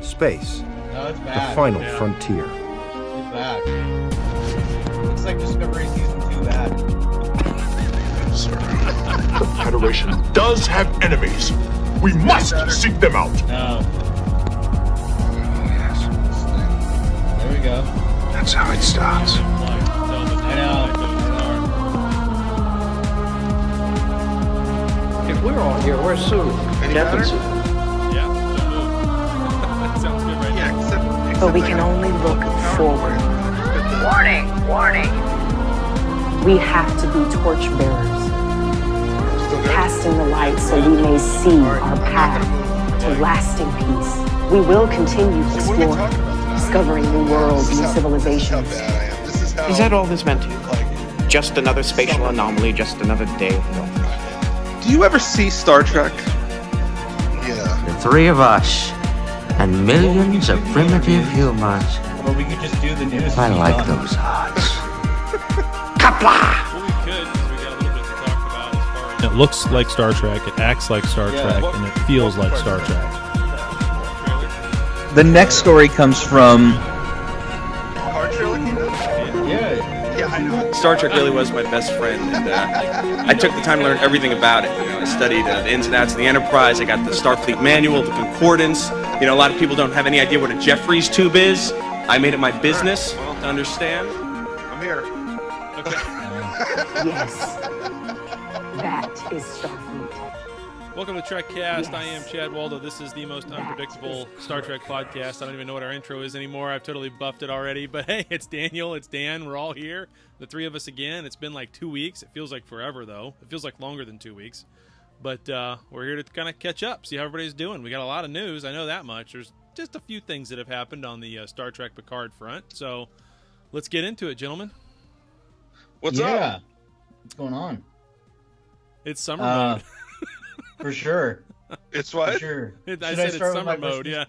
Space. No, it's bad. The final frontier. It's bad. Looks like Discovery Season 2 bad. Sir, the Federation does have enemies. We must seek them out. No. Yes. There we go. That's how it starts. I know. If we're all here, where's Sulu? Captain Sulu. Yeah, don't move. That sounds good right now. Except But we can only look forward. Warning! Warning! We have to be torchbearers, casting the light so we may see our path to lasting peace. We will continue exploring, discovering new worlds, new civilizations. Is that all this meant to you? Just another spatial anomaly, just another day of no. Do you ever see Star Trek? The three of us and millions of primitive humans. Or we could just do the news. I like those odds. Well, we could, because we got a little bit to talk about as far as... It looks like Star Trek, it acts like Star Trek, and it feels like Star Trek. The next story comes from... Yeah, I know. Star Trek really was my best friend, and I took the time to learn everything about it. You know, I studied the ins and outs of the Enterprise. I got the Starfleet Manual, the Concordance. You know, a lot of people don't have any idea what a Jeffries tube is. I made it my business to understand. I'm here. Yes, that is Starfleet. Welcome to Trekcast. Yes. I am Chad Waldo. This is the most unpredictable Star Trek podcast. I don't even know what our intro is anymore. I've totally buffed it already. But hey, it's Daniel. It's Dan. We're all here. The three of us again. It's been like 2 weeks. It feels like forever, though. It feels like longer than 2 weeks. But we're here to kind of catch up, see how everybody's doing. We got a lot of news. I know that much. There's just a few things that have happened on the Star Trek Picard front. So let's get into it, gentlemen. What's up? What's going on? It's summer mode. For sure. It's what? For sure. I said it's summer mode, yeah.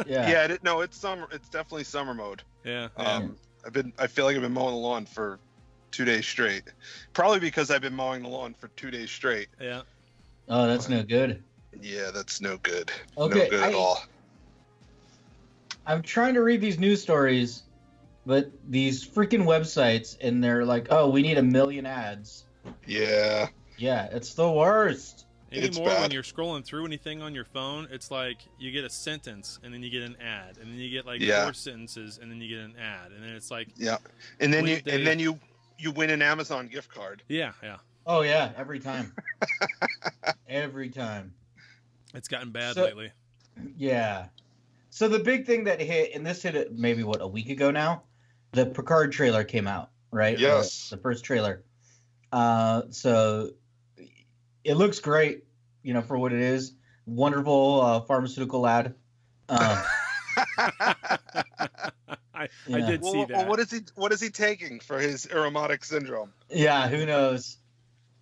Yeah. Yeah, no, it's summer. It's definitely summer mode. Yeah. I feel like I've been mowing the lawn for 2 days straight. Probably because I've been mowing the lawn for 2 days straight. Yeah. Oh, that's no good. Yeah, that's no good. Okay, no good at all. I'm trying to read these news stories, but these freaking websites, and they're like, oh, we need 1 million ads. Yeah. Yeah, it's the worst. Anymore, when you're scrolling through anything on your phone, it's like you get a sentence, and then you get an ad, and then you get like 4 sentences, and then you get an ad, and then it's like and then you win an Amazon gift card. Yeah. Oh yeah, every time. Every time. It's gotten bad lately. Yeah. So the big thing that hit, and this hit it maybe a week ago now, the Picard trailer came out, right? Yes. The first trailer. So it looks great, for what it is. Wonderful pharmaceutical lad. I did see that. Well, what is he taking for his aromatic syndrome? Yeah, who knows?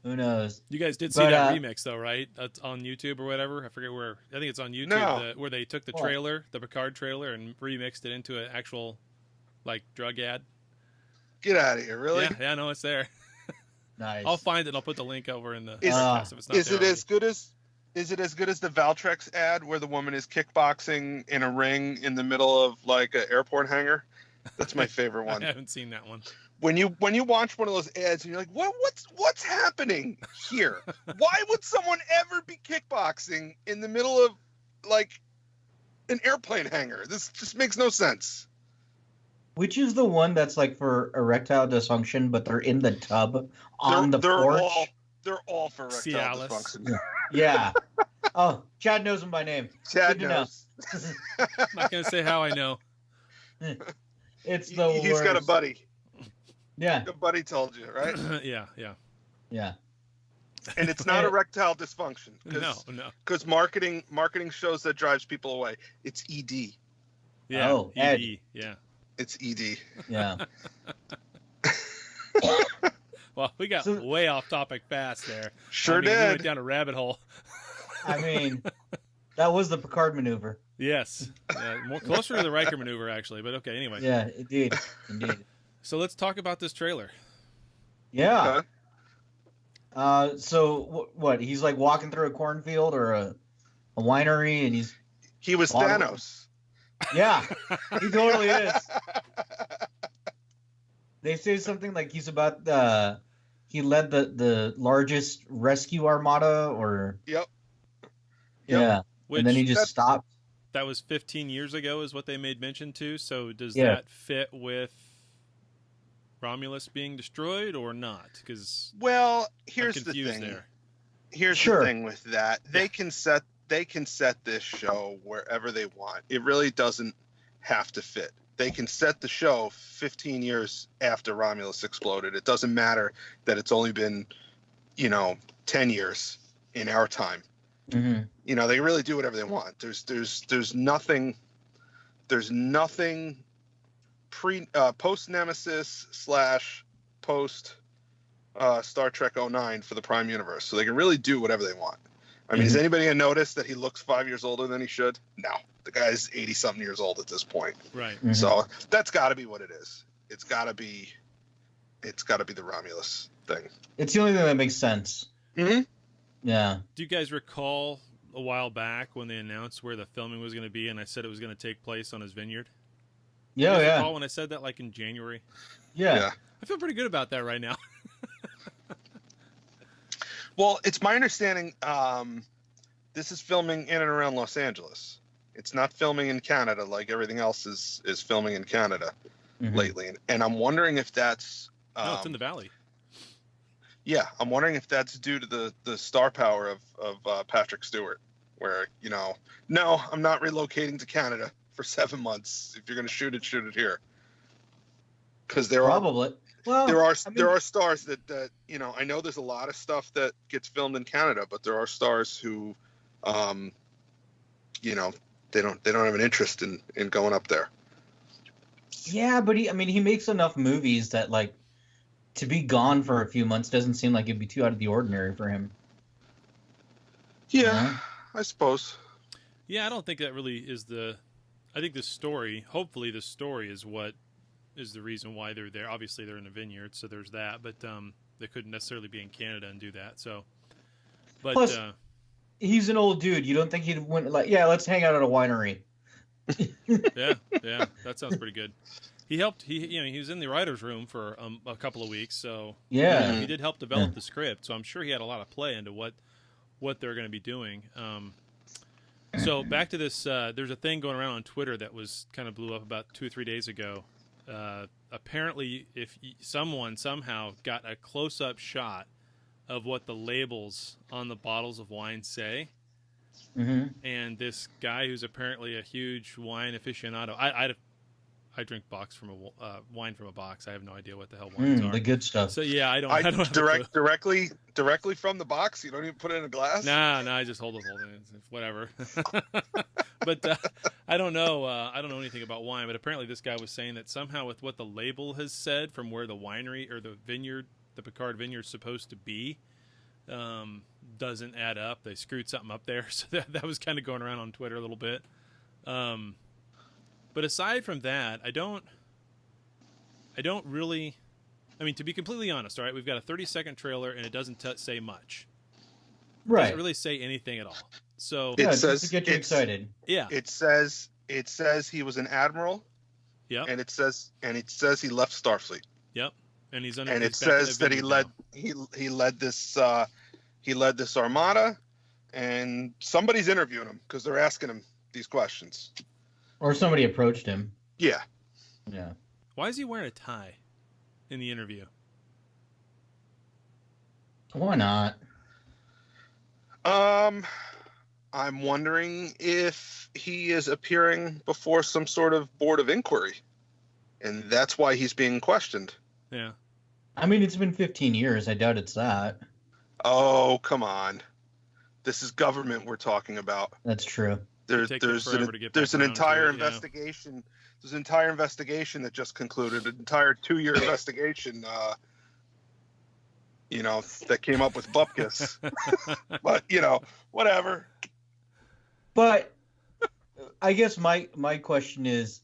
Who knows? You guys did see that remix, though, right? That's on YouTube or whatever. I forget where. I think it's on YouTube, where they took the trailer, the Picard trailer, and remixed it into an actual, drug ad. Get out of here, really? Yeah, no, it's there. Nice. I'll find it and I'll put the link over in the podcast if it's not Is it as good as the Valtrex ad where the woman is kickboxing in a ring in the middle of an airport hangar? That's my favorite one. I haven't seen that one. When you watch one of those ads and you're like, what's happening here? Why would someone ever be kickboxing in the middle of an airplane hangar? This just makes no sense. Which is the one that's for erectile dysfunction, but they're in the tub on the porch? They're all for erectile dysfunction. Yeah. Oh, Chad knows them by name. Chad knows. I'm not going to say how I know. It's the worst. He's got a buddy. Yeah. A buddy told you, right? Yeah. And it's not erectile dysfunction. No. Because marketing shows that drives people away. It's ED. Yeah. Oh, ED. Yeah. It's ED. Yeah. Well, we got way off topic fast there. Sure did. We went down a rabbit hole. I mean, that was the Picard maneuver. Yes. More closer to the Riker maneuver, actually. But okay, anyway. Yeah, indeed. So let's talk about this trailer. Yeah. Okay. So what? He's walking through a cornfield or a winery, and he was Thanos. Yeah, he totally is. They say something like he's about he led the largest rescue armada, or Yep. Yeah, Which, and then he just stopped. That was 15 years ago, is what they made mention to. So does Yeah. that fit with Romulus being destroyed or not? Because Well, I'm here's the confused thing. there. Here's Sure. the thing with that. They can set this show wherever they want. It really doesn't have to fit. They can set the show 15 years after Romulus exploded. It doesn't matter that it's only been, 10 years in our time. Mm-hmm. They really do whatever they want. There's nothing post Nemesis / post Star Trek 09 for the Prime Universe, so they can really do whatever they want. I mean, has anybody noticed that he looks 5 years older than he should? No, the guy's 80-something years old at this point. Right. Mm-hmm. So that's got to be what it is. It's got to be the Romulus thing. It's the only thing that makes sense. Mm-hmm. Yeah. Do you guys recall a while back when they announced where the filming was going to be, and I said it was going to take place on his vineyard? Yeah, You guys yeah. recall when I said that, like in January? Yeah. I feel pretty good about that right now. Well, it's my understanding this is filming in and around Los Angeles. It's not filming in Canada like everything else is filming in Canada lately. And I'm wondering if that's... No, it's in the Valley. Yeah, I'm wondering if that's due to the star power of Patrick Stewart, where, no, I'm not relocating to Canada for 7 months. If you're going to shoot it here. Because there Probably. Well, there are I mean, there are stars that I know there's a lot of stuff that gets filmed in Canada, but there are stars who they don't have an interest in going up there. Yeah, but he makes enough movies that, like, to be gone for a few months doesn't seem like it'd be too out of the ordinary for him. Yeah, I suppose. Yeah, I don't think that really is I think hopefully the story is what is the reason why they're there. Obviously, they're in a vineyard, so there's that, but they couldn't necessarily be in Canada and do that. So, but Plus, he's an old dude. You don't think he'd went like, yeah, let's hang out at a winery. yeah, that sounds pretty good. He helped. He was in the writers' room for a couple of weeks, so Yeah. he did help develop the script. So I'm sure he had a lot of play into what they're going to be doing. So back to this. There's a thing going around on Twitter that was kind of blew up about 2 or 3 days ago. Apparently, if someone somehow got a close-up shot of what the labels on the bottles of wine say, and this guy who's apparently a huge wine aficionado, I drink wine from a box. I have no idea what the hell wines are. The good stuff. So yeah, I don't have a clue. directly from the box. You don't even put it in a glass. Nah, I just hold it. Whatever. But I don't know. I don't know anything about wine. But apparently, this guy was saying that somehow with what the label has said from where the winery or the vineyard, the Picard vineyard, is supposed to be, doesn't add up. They screwed something up there. So that was kind of going around on Twitter a little bit. But aside from that, I don't really. I mean, to be completely honest, all right, we've got a 30-second trailer and it doesn't say much. It Right. doesn't really say anything at all. So Yeah, just to get you excited. Yeah. It says he was an admiral. Yep. And it says he left Starfleet. Yep. And he's under. And it he's back in says the that he led this armada, and somebody's interviewing him because they're asking him these questions. Or somebody approached him. Yeah. Yeah. Why is he wearing a tie in the interview? Why not? I'm wondering if he is appearing before some sort of board of inquiry, and that's why he's being questioned. Yeah. I mean, it's been 15 years. I doubt it's that. Oh, come on. This is government we're talking about. That's true. There's an entire investigation. Yeah. There's an entire investigation that just concluded, an entire 2-year investigation. That came up with Bupkis. But whatever. But I guess my question is,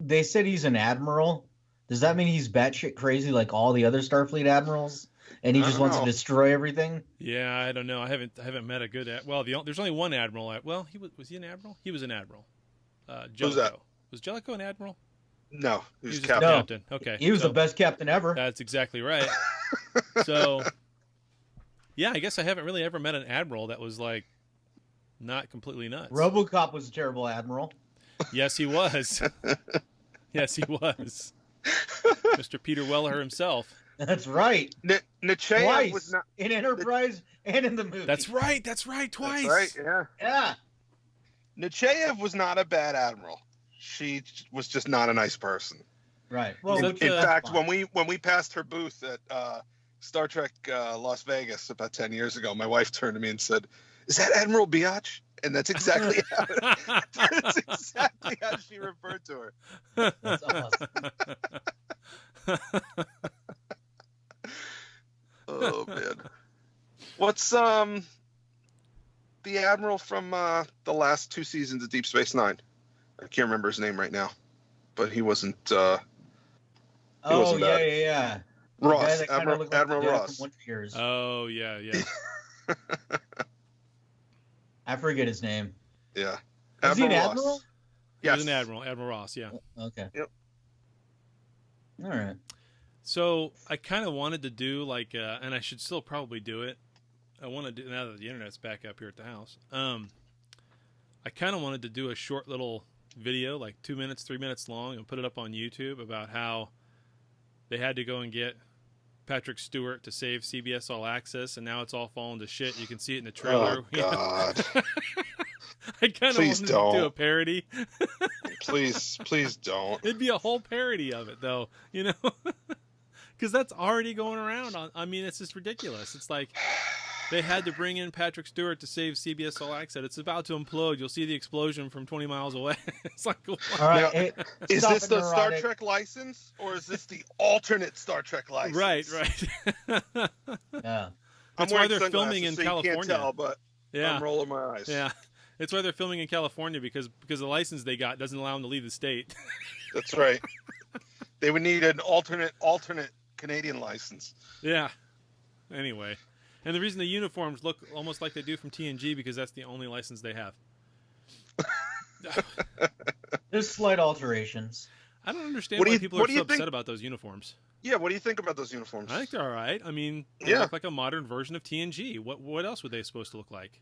they said he's an admiral. Does that mean he's batshit crazy like all the other Starfleet admirals, and he just wants to destroy everything? Yeah, I don't know. I haven't met a good. There's only one admiral. Was he an admiral? He was an admiral. Jellicoe. that? Was Jellicoe an admiral? No, he was just captain. a captain. Okay, He was the best captain ever. That's exactly right. So, yeah, I guess I haven't really ever met an admiral that was like not completely nuts. RoboCop was a terrible admiral. Yes, he was. Yes, he was. Mr. Peter Weller himself. That's right. Nechayev Twice was not in Enterprise and in the movie. That's right. Twice. That's right. Yeah. Yeah. Nechayev was not a bad admiral. She was just not a nice person. Right. Well, in fact, when we passed her booth at Star Trek Las Vegas about 10 years ago, my wife turned to me and said, "Is that Admiral Biatch?" And that's exactly how she referred to her. That's awesome. Oh man. What's the admiral from the last 2 seasons of Deep Space Nine? I can't remember his name right now, but he wasn't. Yeah. Ross, Admiral Ross. From Years. Oh yeah. I forget his name. Yeah. Is he an Ross. admiral? He was an Admiral Ross, yeah. Okay. Yep. All right. So I kind of wanted to do like, and I should still probably do it. I want to do now that the internet's back up here at the house. I kind of wanted to do a short little video, like 2 minutes, 3 minutes long, and put it up on YouTube about how they had to go and get Patrick Stewart to save CBS All Access, and now it's all fallen to shit. You can see it in the trailer. Oh God! I kind of wanted to do a parody. Please don't. It'd be a whole parody of it, though, because that's already going around. I mean, it's just ridiculous. It's like they had to bring in Patrick Stewart to save CBS All Access. It's about to implode. You'll see the explosion from 20 miles away. It's like, all right. Now, is this the Star Trek license, or is this the alternate Star Trek license? Right. Yeah. That's why they're filming in so California. You can't tell, but yeah. I'm rolling my eyes. Yeah. It's why they're filming in California because the license they got doesn't allow them to leave the state. That's right. They would need an alternate Canadian license. Yeah. Anyway, and the reason the uniforms look almost like they do from TNG because that's the only license they have. There's slight alterations. I don't understand why people are so upset about those uniforms. Yeah, what do you think about those uniforms? I think they're all right. I mean, they look like a modern version of TNG. What else would they supposed to look like?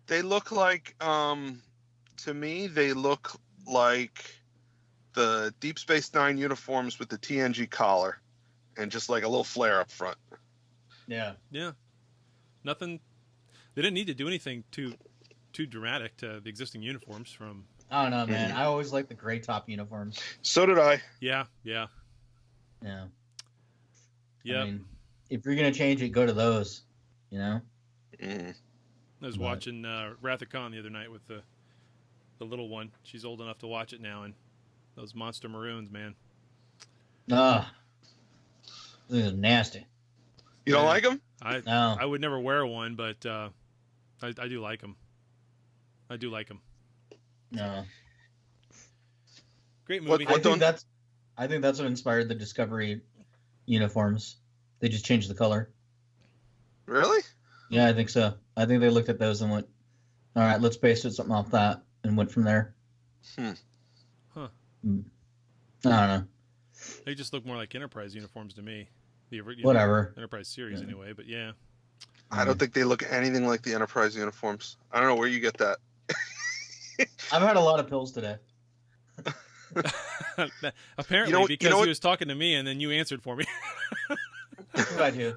They look like, to me, they look like the Deep Space Nine uniforms with the TNG collar and just like a little flare up front. Yeah. Yeah. Nothing. They didn't need to do anything too dramatic to the existing uniforms from. I don't know, man. I always like the gray top uniforms. So did I. Yeah. Yeah. Yeah. I mean, if you're gonna change it, go to those. I was watching Wrath of Khan the other night with the little one. She's old enough to watch it now, and those monster maroons, man. This is nasty. You don't like them? I would never wear one, but I do like them. I do like them. No. Great movie. I think that's what inspired the Discovery uniforms. They just changed the color. Really? Yeah, I think so. I think they looked at those and went, all right, let's base it something off that, and went from there. Huh. I don't know. They just look more like Enterprise uniforms to me. Whatever. Enterprise series anyway, but yeah. I don't think they look anything like the Enterprise uniforms. I don't know where you get that. I've had a lot of pills today. Apparently, because he was talking to me and then you answered for me. That's what I do.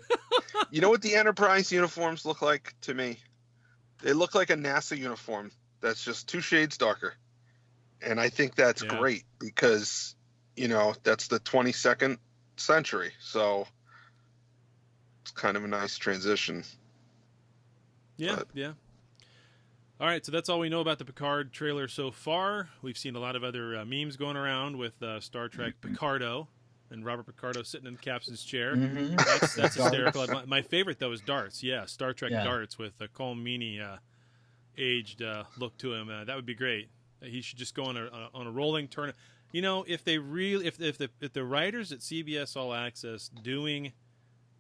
You know what the Enterprise uniforms look like to me? They look like a NASA uniform that's just 2 shades darker. And I think that's great because, that's the 22nd century. So it's kind of a nice transition. Yeah, yeah. All right, so that's all we know about the Picard trailer so far. We've seen a lot of other memes going around with Star Trek Picardo and Robert Picardo sitting in the captain's chair. Mm-hmm. That's hysterical. My favorite, though, is Darts. Yeah, Star Trek Darts with a Colm Meaney aged look to him. That would be great. He should just go on a rolling turn. If they if the writers at CBS All Access doing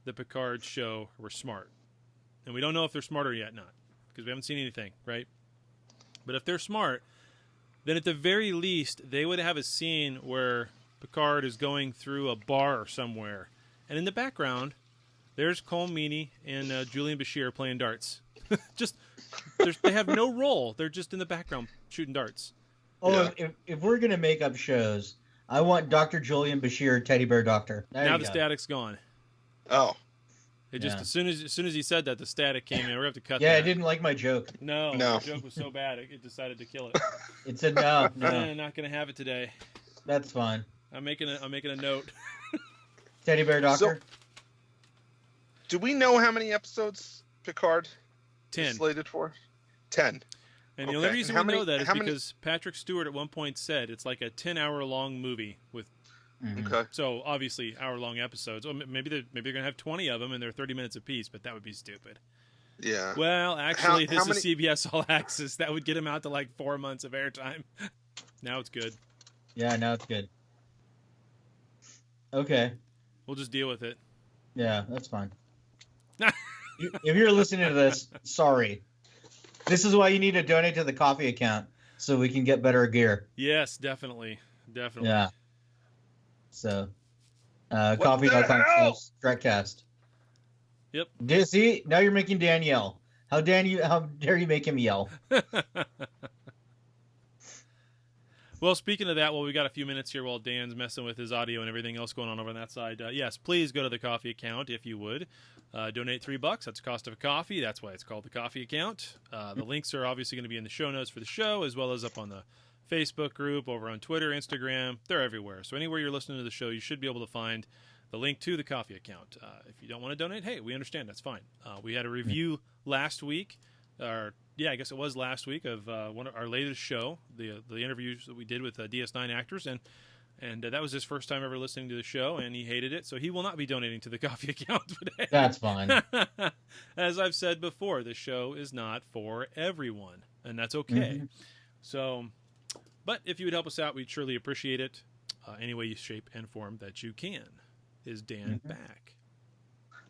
the Picard show were smart, and we don't know if they're smarter yet, not because we haven't seen anything, right? But if they're smart, then at the very least, they would have a scene where Picard is going through a bar somewhere. And in the background, there's Cole Meany and Julian Bashir playing darts. They have no role. They're just in the background shooting darts. Oh, yeah. if we're going to make up shows, I want Dr. Julian Bashir, Teddy Bear Doctor. Now the static's gone. Oh. It just as soon as he said that, the static came in. We're gonna have to cut. Yeah, that. I didn't like my joke. No, the joke was so bad it decided to kill it. It said no. Not gonna have it today. That's fine. I'm making a note. Teddy Bear Doctor. So, do we know how many episodes Picard 10 is slated for? 10. And the only reason we know that is because Patrick Stewart at one point said it's like a 10-hour-long movie with. Okay. So obviously hour-long episodes. Or maybe they're gonna have 20 of them and they're 30 minutes apiece, but that would be stupid. Yeah. Well, actually, this is CBS All Access. That would get them out to like 4 months of airtime. Now it's good. Yeah, now it's good. Okay. We'll just deal with it. Yeah, that's fine. If you're listening to this, sorry. This is why you need to donate to the coffee account so we can get better gear. Yes, definitely. Yeah. So, coffee.com/Trekcast. Yep. See, now you're making Dan yell. How dare you make him yell? Well, speaking of that, we got a few minutes here while Dan's messing with his audio and everything else going on over on that side. Yes, please go to the coffee account if you would. Donate $3. That's the cost of a coffee. That's why it's called the coffee account. The links are obviously going to be in the show notes for the show, as well as up on the Facebook group, over on Twitter, Instagram. They're everywhere. So anywhere you're listening to the show, you should be able to find the link to the coffee account. If you don't want to donate, hey, we understand. That's fine. We had a review last week, I guess it was last week, of one of our latest show, the interviews that we did with DS9 actors, and that was his first time ever listening to the show, and he hated it, so he will not be donating to the coffee account today. That's fine. As I've said before, the show is not for everyone, and that's okay. Mm-hmm. So, but if you would help us out, we'd surely appreciate it. Any way, shape, and form that you can. Is Dan back?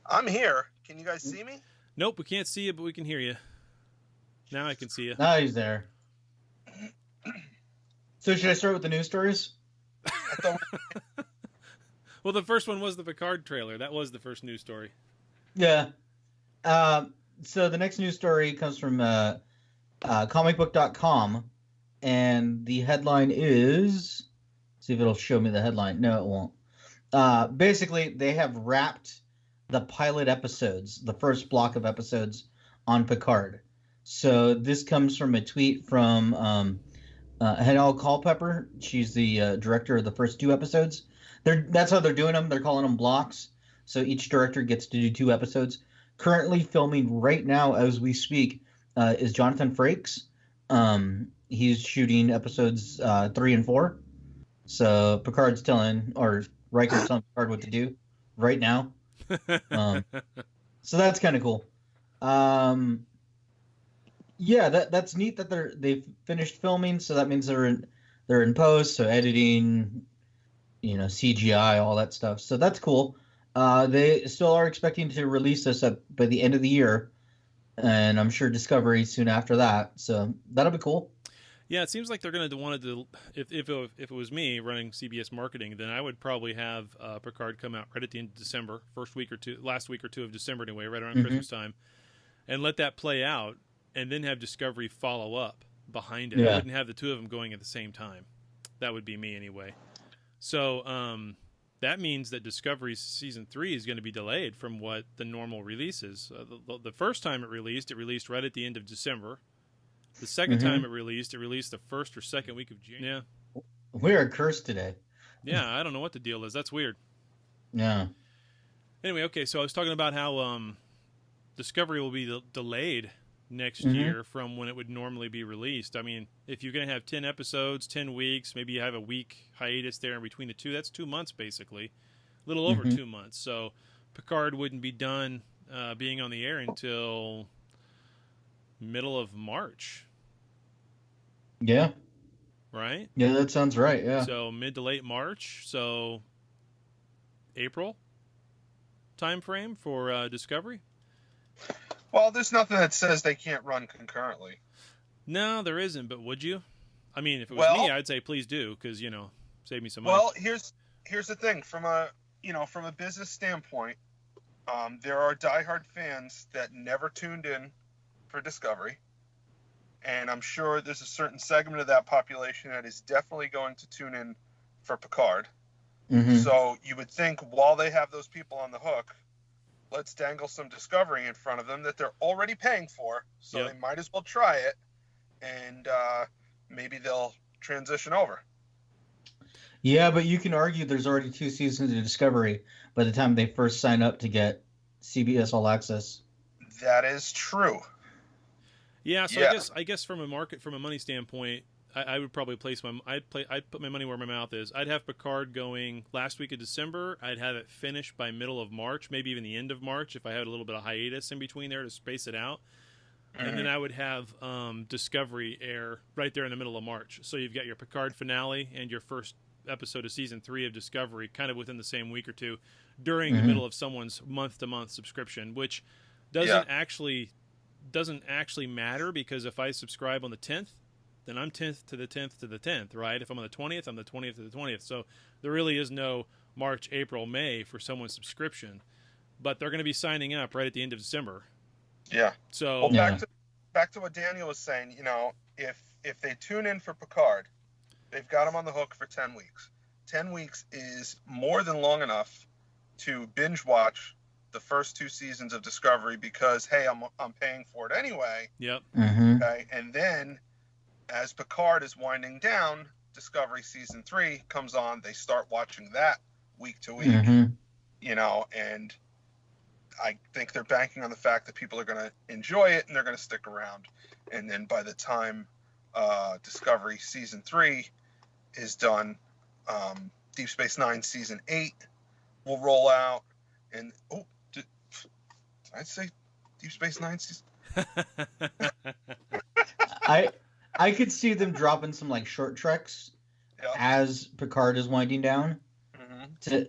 I'm here. Can you guys see me? Nope, we can't see you, but we can hear you. Now I can see you. Now he's there. So should I start with the news stories? Well, the first one was the Picard trailer. That was the first news story. Yeah. So the next news story comes from comicbook.com, and the headline is... See if it'll show me the headline. No, it won't. Basically, they have wrapped the pilot episodes, the first block of episodes, on Picard. So this comes from a tweet from Hanelle Culpepper. She's the director of the first 2 episodes. That's how they're doing them. They're calling them blocks. So each director gets to do 2 episodes. Currently filming right now as we speak is Jonathan Frakes. He's shooting episodes 3 and 4. So Picard's Riker's telling Picard what to do right now. So that's kind of cool. Yeah, that's neat that they've finished filming. So that means they're in post, so editing, CGI, all that stuff. So that's cool. They still are expecting to release this by the end of the year, and I'm sure Discovery soon after that. So that'll be cool. Yeah, it seems like they're going to want to. If it was me running CBS marketing, then I would probably have Picard come out right at the end of December, last week or two of December anyway, right around Christmas time, and let that play out, and then have Discovery follow up behind it. Yeah. I wouldn't have the 2 of them going at the same time. That would be me anyway. So that means that Discovery's season 3 is going to be delayed from what the normal release is. The first time it released right at the end of December. The second time it released the first or second week of June. Yeah. We are cursed today. Yeah, I don't know what the deal is. That's weird. Yeah. Anyway, okay, so I was talking about how Discovery will be delayed next year from when it would normally be released. I mean, if you're going to have 10 episodes, 10 weeks, maybe you have a week hiatus there in between the 2, that's 2 months basically. A little over 2 months. So Picard wouldn't be done being on the air until middle of March. Yeah. Right? Yeah, that sounds right, yeah. So mid to late March, so April time frame for Discovery? Well, there's nothing that says they can't run concurrently. No, there isn't, but would you? I mean, if it was me, I'd say please do, because save me some money. Well, here's the thing from a business standpoint. There are diehard fans that never tuned in for Discovery, and I'm sure there's a certain segment of that population that is definitely going to tune in for Picard. Mm-hmm. So you would think while they have those people on the hook, let's dangle some Discovery in front of them that they're already paying for, so they might as well try it, and maybe they'll transition over. Yeah, but you can argue there's already 2 seasons of Discovery by the time they first sign up to get CBS All Access. That is true. Yeah, so I guess from a money standpoint, I would probably I'd put my money where my mouth is. I'd have Picard going last week of December. I'd have it finished by middle of March, maybe even the end of March if I had a little bit of hiatus in between there to space it out. And then I would have Discovery air right there in the middle of March. So you've got your Picard finale and your first episode of season 3 of Discovery kind of within the same week or two during the middle of someone's month-to-month subscription, which doesn't actually matter, because if I subscribe on the 10th, then I'm 10th to the 10th to the 10th, right? If I'm on the 20th, I'm the 20th to the 20th. So there really is no March, April, May for someone's subscription. But they're going to be signing up right at the end of December. Yeah. So back to what Daniel was saying, if they tune in for Picard, they've got them on the hook for 10 weeks. 10 weeks is more than long enough to binge watch the first 2 seasons of Discovery because, hey, I'm paying for it anyway. Yep. Mm-hmm. Okay, and then as Picard is winding down, Discovery season 3 comes on. They start watching that week to week, and I think they're banking on the fact that people are going to enjoy it and they're going to stick around. And then by the time Discovery season 3 is done, Deep Space Nine season 8 will roll out. And I'd say Deep Space Nine season. I could see them dropping some like short treks as Picard is winding down to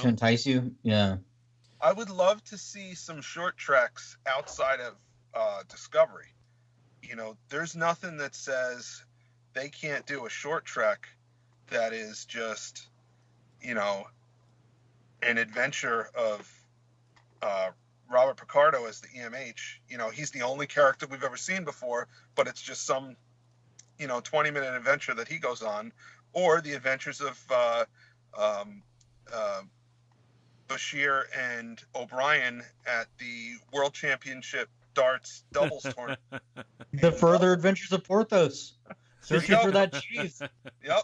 entice you. Yeah. I would love to see some short treks outside of Discovery. There's nothing that says they can't do a short trek that is just, an adventure of Robert Picardo as the EMH. He's the only character we've ever seen before, but it's just some, 20-minute adventure that he goes on, or the adventures of Bashir and O'Brien at the World Championship darts doubles tournament. The further adventures of Porthos. Searching for that cheese. Yep.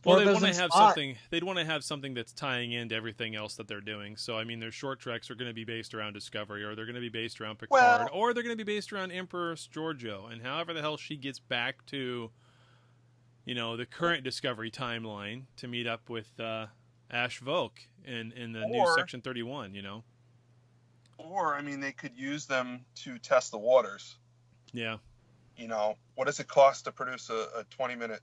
Well, they'd want to have something. They'd want to have something that's tying into everything else that they're doing. So, I mean, their short treks are going to be based around Discovery, or they're going to be based around Picard, or they're going to be based around Empress Giorgio, and however the hell she gets back to, the current Discovery timeline to meet up with Ash Volk in the new Section 31. Or, I mean, they could use them to test the waters. Yeah. What does it cost to produce a 20-minute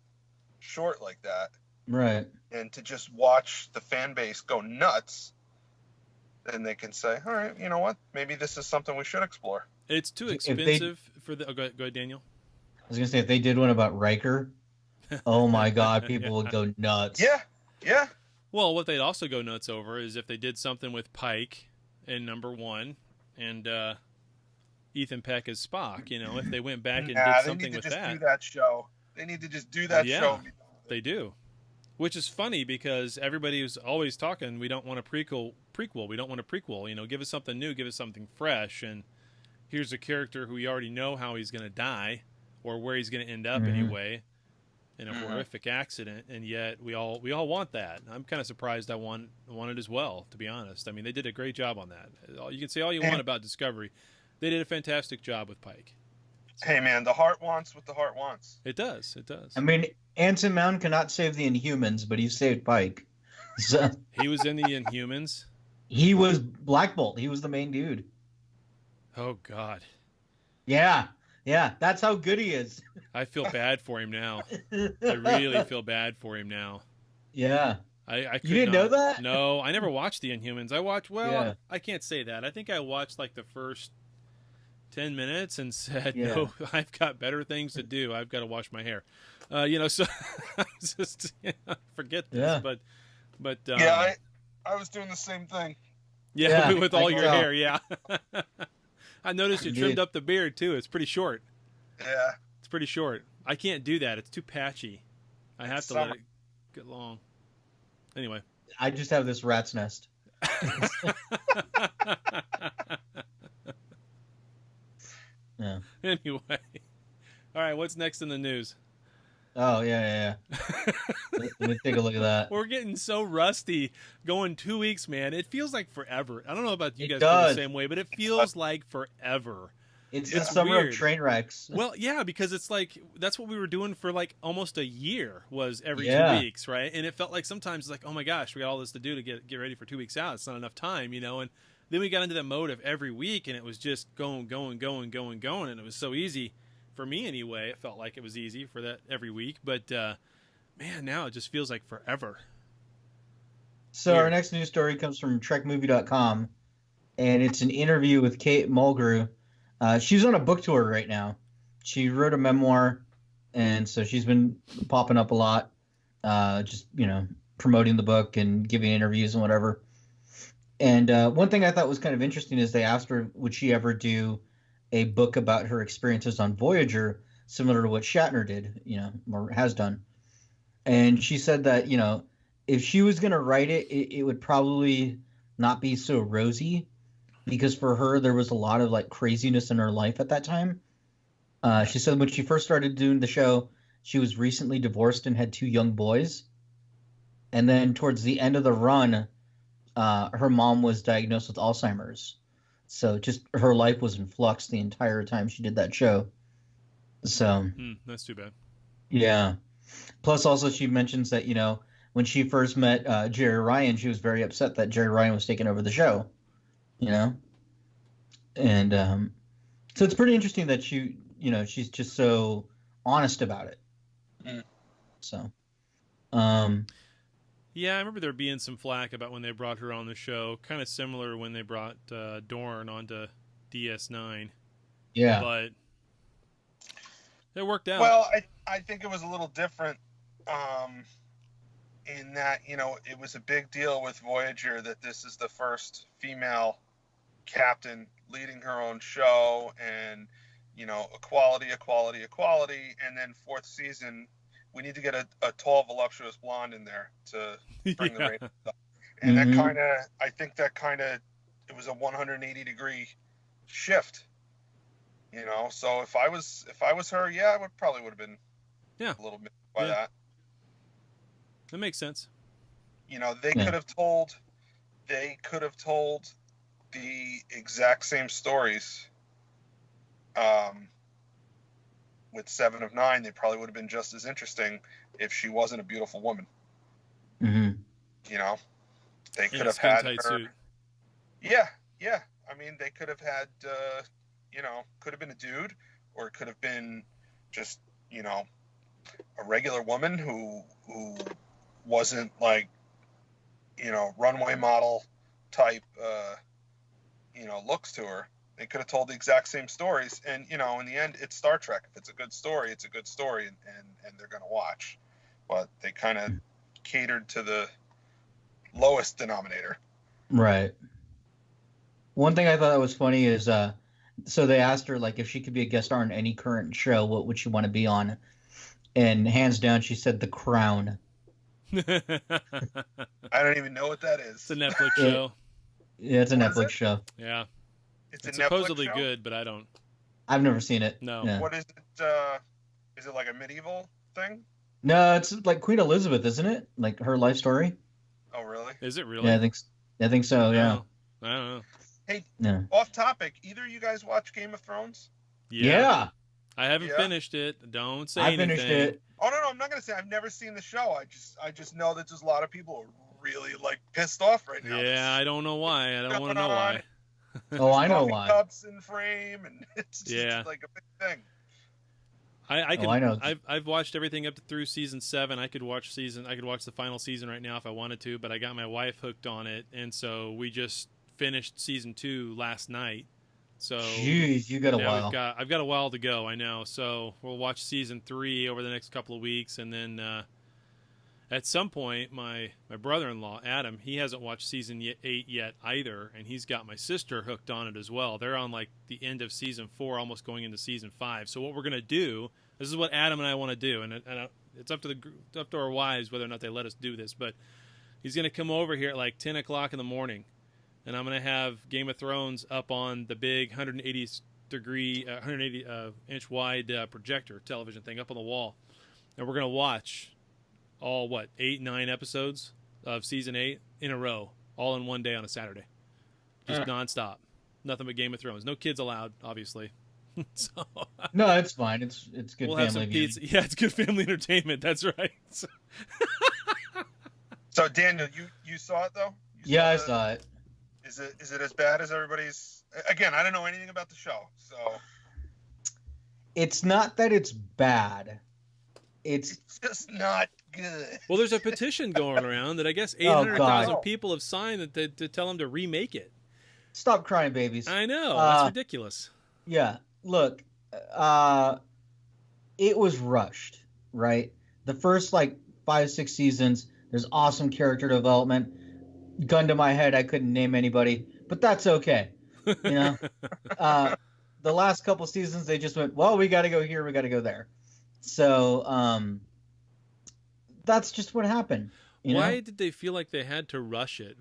short like that? Right. And to just watch the fan base go nuts, then they can say, all right, you know what? Maybe this is something we should explore. It's too expensive for the... Oh, go ahead, Daniel. I was going to say, if they did one about Riker, oh my God, people would go nuts. Yeah. Well, what they'd also go nuts over is if they did something with Pike in number 1 and Ethan Peck as Spock. If they went back and did something with that. They need to just do that show. They need to just do that show. They do. Which is funny because everybody was always talking, we don't want a prequel. We don't want a prequel. Give us something new, give us something fresh. And here's a character who we already know how he's going to die or where he's going to end up anyway in a horrific accident. And yet we all want that. I'm kind of surprised I want it as well, to be honest. I mean, they did a great job on that. You can say all you want about Discovery. They did a fantastic job with Pike. Hey, man, the heart wants what the heart wants. It does. I mean, Anson Mount cannot save the Inhumans, but he saved Pike. So, he was in the Inhumans? He was Black Bolt. He was the main dude. Oh, God. Yeah. That's how good he is. I feel bad for him now. I really feel bad for him now. Yeah. I you didn't know that? No, I never watched the Inhumans. I can't say that. I think I watched like the first 10 minutes and said, Yeah. no, I've got better things to do. I've got to wash my hair. So I just forget this. Yeah. But yeah, I was doing the same thing. Yeah, with all your tell. hair, yeah. I noticed you trimmed up the beard, too. It's pretty short. Yeah. It's pretty short. I can't do that. It's too patchy. I have to let it get long. Anyway. I just have this rat's nest. Yeah. Anyway. All right, what's next in the news? Oh, yeah. Let me take a look at that. We're getting so rusty going 2 weeks, man. It feels like forever. I don't know about you guys does. feel the same way, but it feels like forever. It's the summer weird. of train wrecks. Well, yeah, because it's like that's what we were doing for like almost a year was every 2 weeks, right? And it felt like sometimes it's like, oh my gosh, we got all this to do to get ready for 2 weeks out. It's not enough time, And then we got into that mode of every week, and it was just going, and it was so easy. For me, anyway, it felt like it was easy for that every week. But, man, now it just feels like forever. So our next news story comes from TrekMovie.com, and it's an interview with Kate Mulgrew. She's on a book tour right now. She wrote a memoir, and so she's been popping up a lot, just, promoting the book and giving interviews and whatever. And one thing I thought was kind of interesting is they asked her, would she ever do a book about her experiences on Voyager, similar to what Shatner did, or has done. And she said that, if she was going to write it, it would probably not be so rosy, because for her, there was a lot of like craziness in her life at that time. She said when she first started doing the show, she was recently divorced and had 2 young boys. And then towards the end of the run, her mom was diagnosed with Alzheimer's. So just her life was in flux the entire time she did that show. So that's too bad. Yeah. Plus, also she mentions that when she first met Jerry Ryan, she was very upset that Jerry Ryan was taking over the show. And so it's pretty interesting that she's just so honest about it. So. Yeah, I remember there being some flack about when they brought her on the show. Kind of similar when they brought Dorn onto DS9. Yeah. But it worked out. Well, I think it was a little different in that, it was a big deal with Voyager that this is the first female captain leading her own show and, equality. And then 4th season, we need to get a tall, voluptuous blonde in there to bring the ratings up. And that I think it was a 180-degree shift. So if I was her, I would have been a little bit by that. That makes sense. They could have told the exact same stories. With 7 of 9, they probably would have been just as interesting if she wasn't a beautiful woman. Mm-hmm. They could have had her. Suit. Yeah. I mean, they could have had, could have been a dude, or it could have been just, a regular woman who wasn't like, runway model type, looks to her. They could have told the exact same stories, and in the end, it's Star Trek. If it's a good story, it's a good story, and they're going to watch. But they kind of catered to the lowest denominator. Right. One thing I thought that was funny is, so they asked her like if she could be a guest star on any current show, what would she want to be on? And hands down, she said The Crown. I don't even know what that is. It's a Netflix show. Yeah, it's a Netflix show. Yeah. It's supposedly show? Good, but I don't. I've never seen it. No. Yeah. What is it? Is it like a medieval thing? No, it's like Queen Elizabeth, isn't it? Like her life story. Oh, really? Is it really? Yeah, I think so. Yeah. I don't know. Hey, Yeah. Off topic. Either you guys watch Game of Thrones? Yeah. I haven't finished it. Don't say I anything. finished it. Oh no, I'm not gonna say I've never seen the show. I just know that there's a lot of people who are really like pissed off right now. Yeah, I don't know why. I don't want to know why. Oh, I know why. Cups in frame, and it's just like a big thing. I know. I've watched everything up through season 7. I could watch the final season right now if I wanted to, but I got my wife hooked on it, and so we just finished season 2 last night. So, jeez, you got a while. I've got a while to go. I know. So we'll watch season 3 over the next couple of weeks, and then at some point, my brother-in-law Adam, he hasn't watched season 8 yet either, and he's got my sister hooked on it as well. They're on like the end of season 4, almost going into season 5. So what we're gonna do? This is what Adam and I want to do, and it's up to our wives whether or not they let us do this. But he's gonna come over here at like 10 o'clock in the morning, and I'm gonna have Game of Thrones up on the big 180 inch wide projector television thing up on the wall, and we're gonna watch all 8-9 episodes of season 8 in a row, all in one day on a Saturday, just nonstop. Nothing but Game of Thrones. No kids allowed, obviously. So, no, it's fine. It's good we'll family have some viewing. pizza. Yeah, it's good family entertainment. That's right. So Daniel, you saw it though? I saw it. Is it as bad as everybody's? Again, I don't know anything about the show, so it's not that it's bad. It's just not good. Well, there's a petition going around that I guess 800,000 people have signed to tell them to remake it. Stop crying, babies. I know. That's ridiculous. Yeah. Look, it was rushed, right? The first 5-6 seasons, there's awesome character development. Gun to my head, I couldn't name anybody, but that's okay. You know, the last couple seasons, they just went, well, we got to go here, we got to go there. So that's just what happened. Why did they feel like they had to rush it?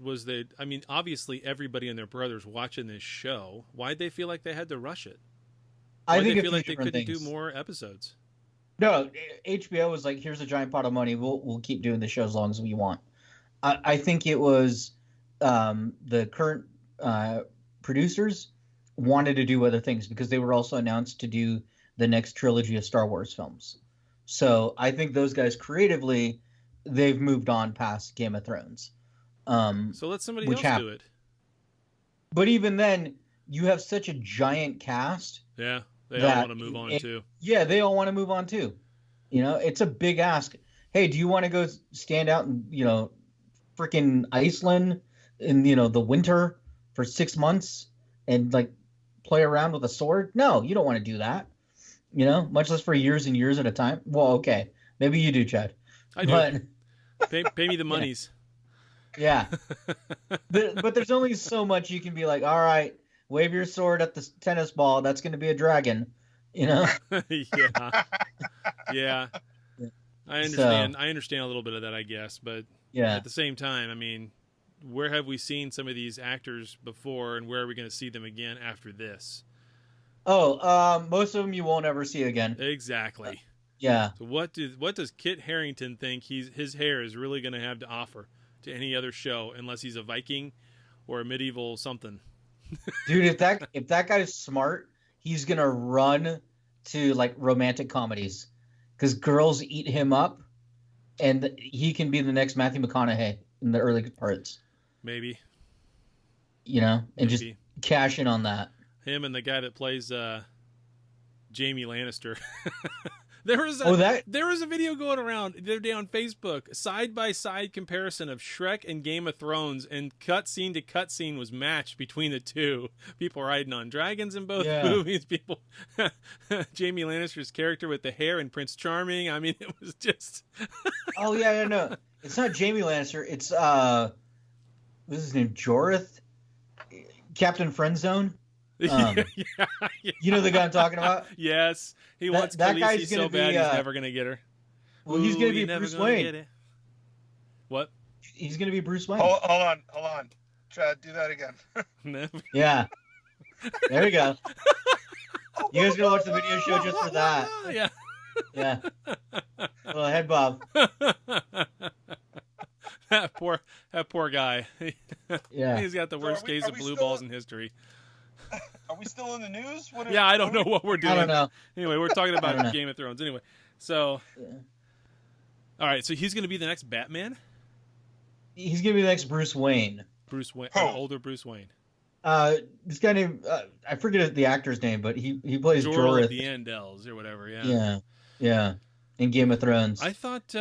Obviously everybody and their brothers watching this show. Why did they feel like they had to rush it? I think they feel like they couldn't do more episodes. No, HBO was like, here's a giant pot of money. We'll keep doing the show as long as we want. I think it was the current producers wanted to do other things because they were also announced to do the next trilogy of Star Wars films. So I think those guys creatively, they've moved on past Game of Thrones. So let somebody else do it. But even then, you have such a giant cast. Yeah, they all want to move on too. Yeah, they all want to move on too. It's a big ask. Hey, do you want to go stand out in, freaking Iceland in, the winter for 6 months and play around with a sword? No, you don't want to do that. Much less for years and years at a time. Well, okay. Maybe you do, Chad. I do. Pay me the monies. Yeah. But there's only so much you can be like, all right, wave your sword at the tennis ball. That's going to be a dragon. Yeah. Yeah. I understand. I understand a little bit of that, I guess. But at the same time, where have we seen some of these actors before, and where are we going to see them again after this? Oh, most of them you won't ever see again. Exactly. Yeah. So what does Kit Harington think his hair is really going to have to offer to any other show, unless he's a Viking or a medieval something? Dude, if that guy's smart, he's gonna run to romantic comedies because girls eat him up, and he can be the next Matthew McConaughey in the early parts. Maybe. Just cash in on that. Him and the guy that plays Jaime Lannister. There was a video going around the other day on Facebook, side-by-side comparison of Shrek and Game of Thrones, and cutscene to cutscene was matched between the two. People riding on dragons in both movies. People, Jaime Lannister's character with the hair and Prince Charming. It was just. Oh yeah, no, it's not Jaime Lannister. It's what's his name? Jorith, Captain Friendzone. You know the guy I'm talking about? Yes. He wants Khaleesi so bad he's never going to get her. Well, he's going to be Bruce Wayne. What? He's going to be Bruce Wayne. Hold on. Chad, do that again. Yeah. There you go. You guys going to watch the video show just for that. Yeah. Yeah. Well, head bob. That poor guy. Yeah. He's got the worst case of blue balls in history. Are we still in the news? I don't know what we're doing. I don't know. Anyway, we're talking about Game of Thrones. Anyway, so all right, so he's going to be the next Batman. He's going to be the next Bruce Wayne. Bruce Wayne, older Bruce Wayne. This guy named I forget the actor's name, but he plays Jorith the Andals or whatever. Yeah. In Game of Thrones. I thought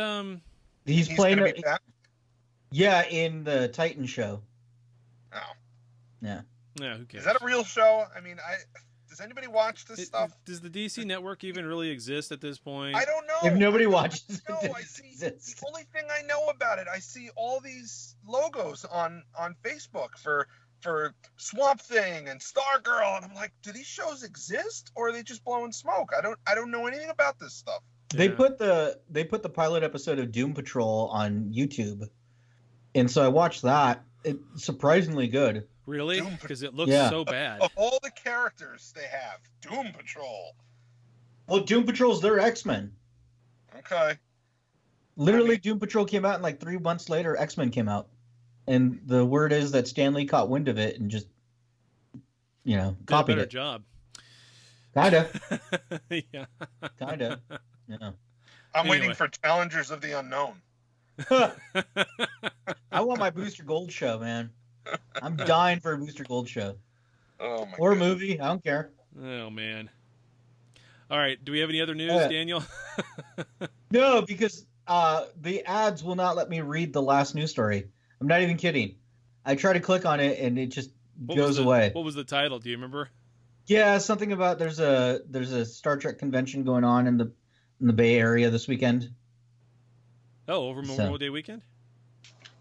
he's playing. In the Titan show. Oh. Yeah. Yeah, who cares? Is that a real show? I mean, does anybody watch this stuff? Does the DC network even really exist at this point? I don't know. If nobody watches no, it, I see. The only thing I know about it, I see all these logos on Facebook for Swamp Thing and Stargirl, and I'm like, do these shows exist or are they just blowing smoke? I don't know anything about this stuff. They put the pilot episode of Doom Patrol on YouTube, and so I watched that. It's surprisingly good. Really? Because it looks so bad. Of all the characters they have, Doom Patrol. Well, Doom Patrol's their X-Men. Okay. Literally, Doom Patrol came out, and like 3 months later, X-Men came out. And the word is that Stan Lee caught wind of it and just, copied better it. Job. Kinda. Yeah. Kinda. Yeah. I'm waiting for Challengers of the Unknown. I want my Booster Gold show, man. I'm dying for a Booster Gold show. Oh my or a God. movie. I don't care. Oh, man. All right. Do we have any other news, Daniel? No, because the ads will not let me read the last news story. I'm not even kidding. I try to click on it, and it just goes away. What was the title? Do you remember? Yeah, something about there's a Star Trek convention going on in the Bay Area this weekend. Oh, over Memorial Day weekend?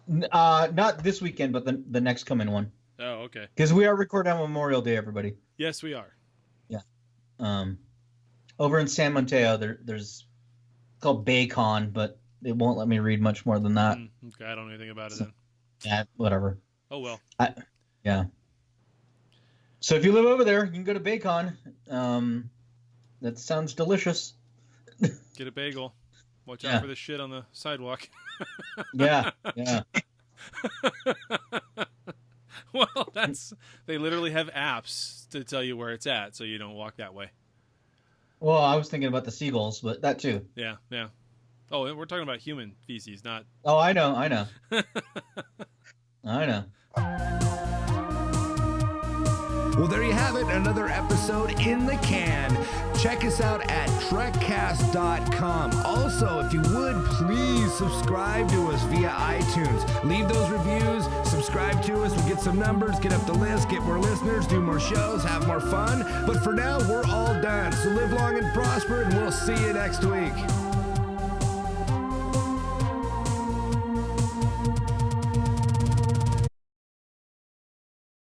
Not this weekend, but the next coming one. Oh, okay. Because we are recording on Memorial Day, everybody. Yes, we are. Yeah. Over in San Mateo, there's it's called BayCon, but it won't let me read much more than that. Okay, I don't know anything about it then. Yeah, whatever. Oh well. Yeah. So if you live over there, you can go to BayCon. That sounds delicious. Get a bagel. Watch out for the shit on the sidewalk. Yeah. Well, they literally have apps to tell you where it's at, so you don't walk that way. Well, I was thinking about the seagulls, but that too. Yeah. Oh, and we're talking about human feces, not. Oh, I know. I know. Well, there you have it. Another episode in the can. Check us out at Trekcast.com. Also, if you would, please subscribe to us via iTunes. Leave those reviews. Subscribe to us. We'll get some numbers, get up the list, get more listeners, do more shows, have more fun. But for now, we're all done. So live long and prosper, and we'll see you next week.